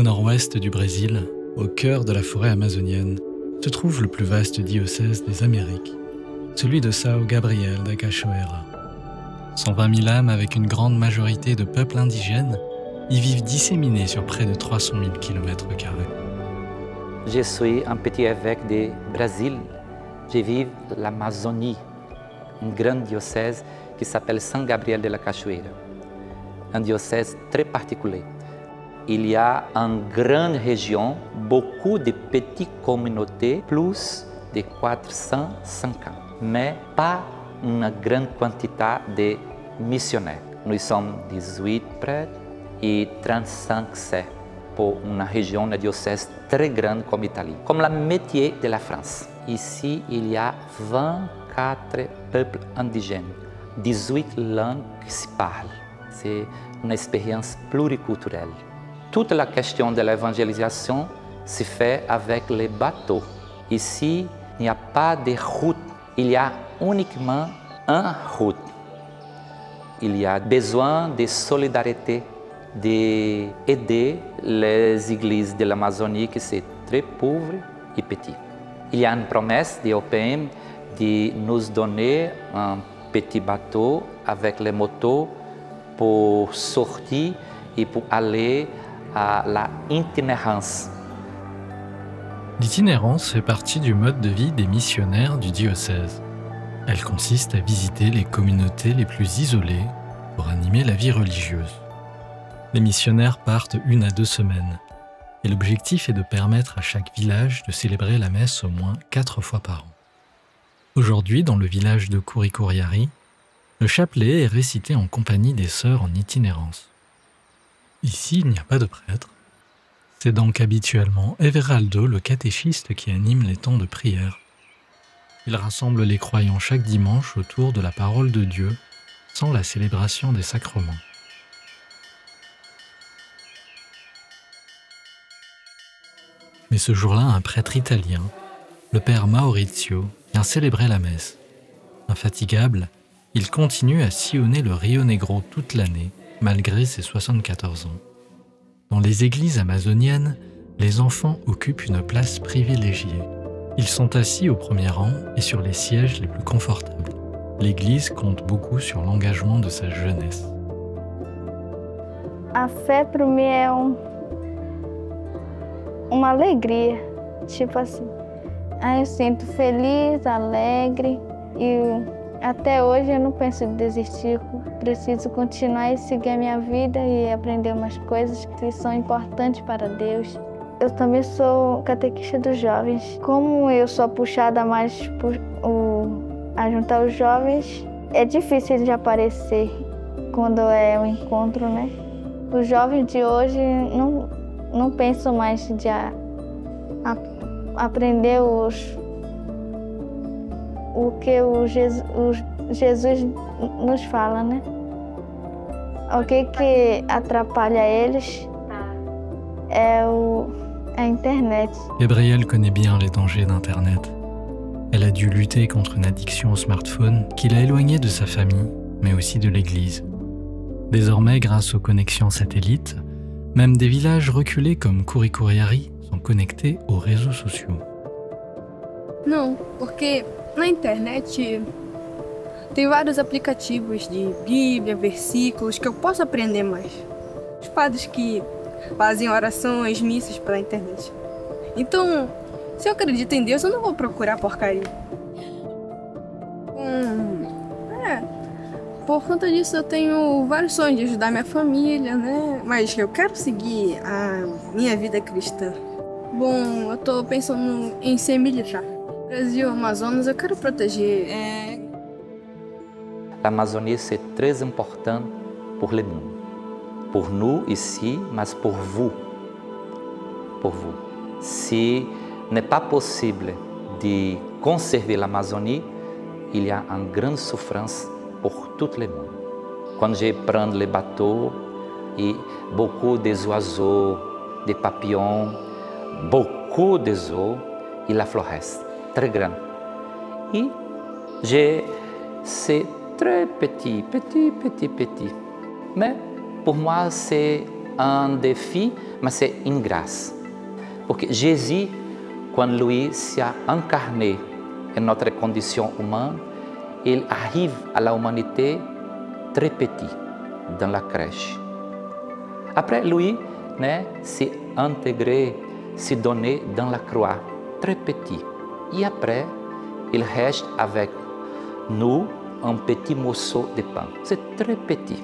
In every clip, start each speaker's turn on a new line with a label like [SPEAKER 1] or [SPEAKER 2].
[SPEAKER 1] nord-ouest du Brésil, au cœur de la forêt amazonienne, se trouve le plus vaste diocèse des Amériques, celui de São Gabriel da Cachoeira. 120 000 âmes avec une grande majorité de peuples indigènes y vivent disséminés sur près de 300 000 km².
[SPEAKER 2] Je suis un petit évêque de Brésil. Je vis l'Amazonie, un grand diocèse qui s'appelle São Gabriel de la Cachoeira. Un diocèse très particulier. Il y a une grande région, beaucoup de petites communautés, plus de 450, mais pas une grande quantité de missionnaires. Nous sommes 18 prêtres et 35 sœurs pour une région, un diocèse très grande comme l'Italie, comme la moitié de la France. Ici, il y a 24 peuples indigènes, 18 langues qui se parlent. C'est une expérience pluriculturelle. Toute la question de l'évangélisation se fait avec les bateaux. Ici, il n'y a pas de route, il y a uniquement une route. Il y a besoin de solidarité, d'aider les églises de l'Amazonie qui sont très pauvres et petites. Il y a une promesse de l'OPM de nous donner un petit bateau avec les motos pour sortir et pour aller à l'itinérance.
[SPEAKER 1] L'itinérance fait partie du mode de vie des missionnaires du diocèse. Elle consiste à visiter les communautés les plus isolées pour animer la vie religieuse. Les missionnaires partent 1 à 2 semaines et l'objectif est de permettre à chaque village de célébrer la messe au moins 4 fois par an. Aujourd'hui, dans le village de Curicuriari, le chapelet est récité en compagnie des sœurs en itinérance. Ici, il n'y a pas de prêtre. C'est donc habituellement Everaldo, le catéchiste, qui anime les temps de prière. Il rassemble les croyants chaque dimanche autour de la parole de Dieu, sans la célébration des sacrements. Mais ce jour-là, un prêtre italien, le père Maurizio, vient célébrer la messe. Infatigable, il continue à sillonner le Rio Negro toute l'année, malgré ses 74 ans. Dans les églises amazoniennes, les enfants occupent une place privilégiée. Ils sont assis au premier rang et sur les sièges les plus confortables. L'Église compte beaucoup sur l'engagement de sa jeunesse.
[SPEAKER 3] A fé para mim é uma alegria, tipo assim. Aí eu sinto feliz, alegre e até hoje eu não penso em desistir. Preciso continuar e seguir a minha vida e aprender umas coisas que são importantes para Deus. Eu também sou catequista dos jovens. Como eu sou puxada mais a juntar os jovens, é difícil de aparecer quando é um encontro, né? Os jovens de hoje não pensam mais de aprender o que Jesus nos fala, né? O que atrapalha eles é a internet.
[SPEAKER 1] Gabrielle connaît bien les dangers d'Internet. Elle a dû lutter contre une addiction au smartphone qui l'a éloignée de sa famille, mais aussi de l'Église. Désormais, grâce aux connexions satellites, même des villages reculés comme Curicuriari sont connectés aux réseaux sociaux.
[SPEAKER 4] Não, porque na internet tem vários aplicativos de Bíblia, versículos que eu posso aprender mais. Os padres que fazem orações, missas pela internet. Então, se eu acredito em Deus, eu não vou procurar porcaria. Por conta disso eu tenho vários sonhos de ajudar minha família, né? Mas eu quero seguir a minha vida cristã. Bom, eu tô pensando em ser militar. Brasil, Amazonas, eu quero proteger.
[SPEAKER 2] A Amazônia é très importante pour le monde. Pour nous ici, mas pour vous. Pour vous. Si n'est pas possible de conserver l'Amazonie, il y a une grande souffrance pour tout le monde. Quand je prends les bateaux et beaucoup des oiseaux, des papillons, beaucoup des eaux et la forêt très grande. Et c'est très petit. Mais pour moi, c'est un défi, mais c'est une grâce. Parce que Jésus, quand lui s'est incarné en notre condition humaine, il arrive à l'humanité très petit, dans la crèche. Après, lui s'est intégré, s'est donné dans la croix, très petit. Et après, il reste avec nous un petit morceau de pain. C'est très petit.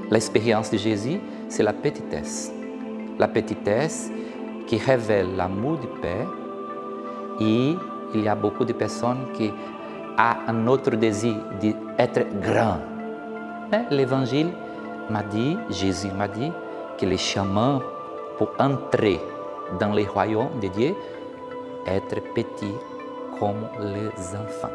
[SPEAKER 2] L'expérience de Jésus, c'est la petitesse. La petitesse qui révèle l'amour du Père. Et il y a beaucoup de personnes qui ont un autre désir d'être grand. L'Évangile m'a dit, Jésus m'a dit, que les chemins pour entrer dans le royaume de Dieu, être petit comme les enfants.